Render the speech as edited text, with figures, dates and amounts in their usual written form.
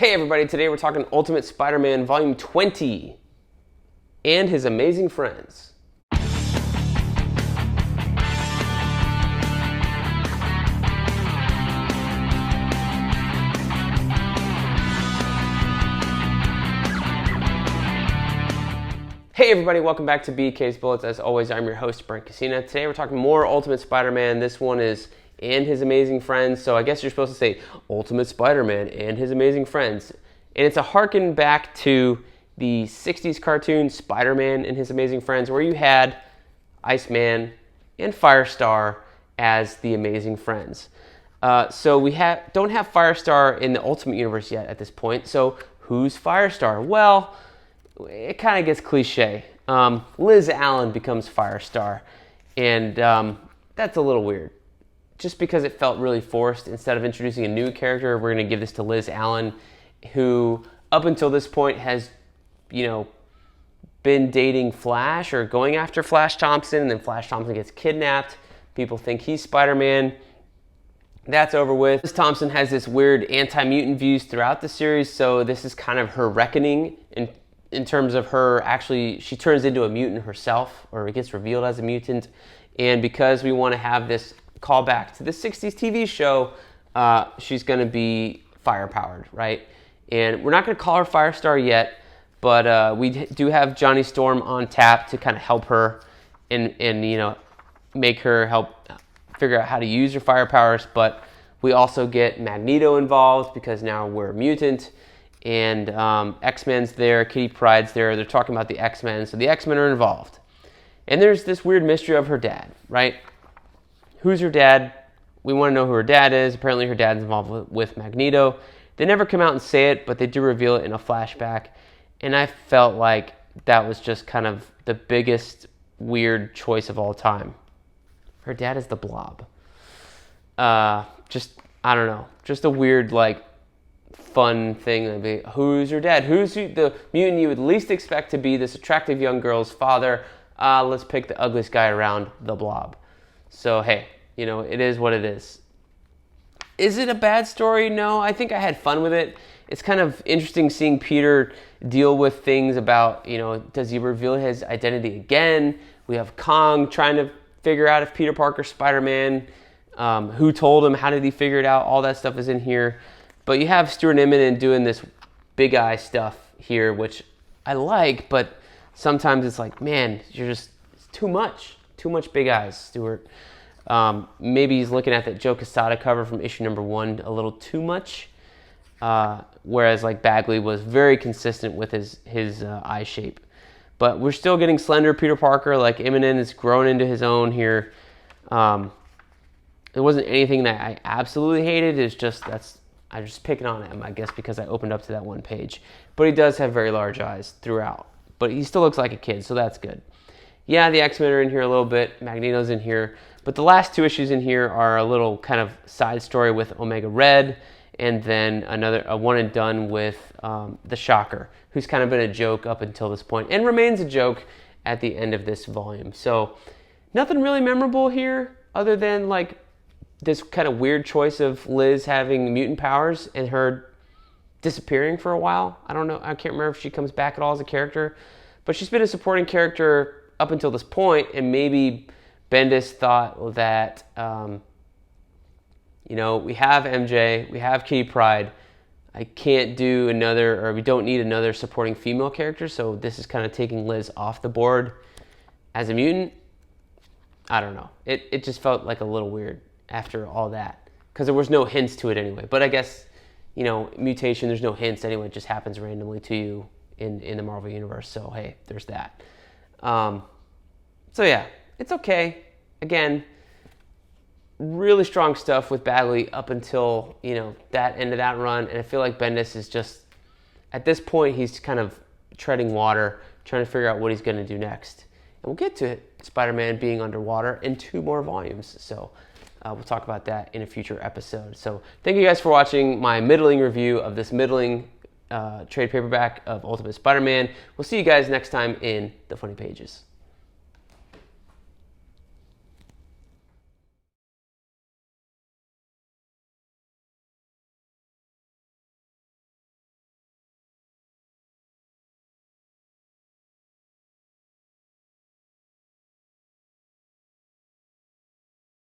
Hey everybody, today we're talking Ultimate Spider-Man Volume 20 and His Amazing Friends. Hey everybody, welcome back to BK's Bullets. As always, I'm your host, Brent. Today we're talking more Ultimate Spider-Man. This one is and His Amazing Friends. So I guess you're supposed to say Ultimate Spider-Man and His Amazing Friends. And it's a harken back to the 60s cartoon Spider-Man and His Amazing Friends, where you had Iceman and Firestar as the Amazing Friends. So we don't have Firestar in the Ultimate Universe yet at this point. So who's Firestar? Well, it kind of gets cliche. Liz Allen becomes Firestar, and that's a little weird. Just because it felt really forced, instead of introducing a new character, we're going to give this to Liz Allen, who up until this point has, been dating Flash or going after Flash Thompson, and then Flash Thompson gets kidnapped. People think he's Spider-Man. That's over with. Liz Thompson has this weird anti-mutant views throughout the series, so this is kind of her reckoning in terms of her actually, she turns into a mutant herself, or it gets revealed as a mutant. And because we want to have this callback to the 60s TV show, she's going to be fire-powered, right? And we're not going to call her Firestar yet, but we do have Johnny Storm on tap to kind of help her and make her help figure out how to use her fire powers. But we also get Magneto involved because now we're a mutant, and X-Men's there, Kitty Pryde's there. They're talking about the X-Men, so the X-Men are involved. And there's this weird mystery of her dad, right? Who's her dad? We want to know who her dad is. Apparently her dad's involved with Magneto. They never come out and say it, but they do reveal it in a flashback. And I felt like that was just kind of the biggest weird choice of all time. Her dad is the Blob. I don't know. Just a weird, fun thing. Who's your dad? Who's the mutant you would least expect to be this attractive young girl's father? Let's pick the ugliest guy around, the Blob. So, hey, it is what it is. Is it a bad story? No, I think I had fun with it. It's kind of interesting seeing Peter deal with things about, does he reveal his identity again? We have Kong trying to figure out if Peter Parker's Spider-Man. Who told him? How did he figure it out? All that stuff is in here. But you have Stuart Immonen doing this big eye stuff here, which I like, but sometimes it's like, man, it's too much. Too much big eyes, Stuart. Maybe he's looking at that Joe Quesada cover from issue number 1 a little too much. Whereas Bagley was very consistent with his eye shape. But we're still getting slender Peter Parker. Immonen is grown into his own here. It wasn't anything that I absolutely hated. It's just I'm just picking on him, I guess, because I opened up to that one page. But he does have very large eyes throughout. But he still looks like a kid, so that's good. Yeah, the X-Men are in here a little bit. Magneto's in here. But the last 2 issues in here are a little kind of side story with Omega Red, and then a one and done with the Shocker, who's kind of been a joke up until this point and remains a joke at the end of this volume. So nothing really memorable here other than this kind of weird choice of Liz having mutant powers and her disappearing for a while. I don't know. I can't remember if she comes back at all as a character, but she's been a supporting character up until this point, and maybe Bendis thought that, we have MJ, we have Kitty Pryde. I can't do we don't need another supporting female character, so this is kind of taking Liz off the board as a mutant. I don't know. It just felt like a little weird after all that, because there was no hints to it anyway. But I guess, mutation, there's no hints anyway. It just happens randomly to you in the Marvel Universe. So, hey, there's that. So yeah, it's okay. Again, really strong stuff with Bagley up until, that end of that run. And I feel like Bendis is just, at this point, he's kind of treading water, trying to figure out what he's going to do next. And we'll get to Spider-Man being underwater in 2 more volumes. So we'll talk about that in a future episode. So thank you guys for watching my middling review of this middling trade paperback of Ultimate Spider-Man. We'll see you guys next time in the Funny Pages.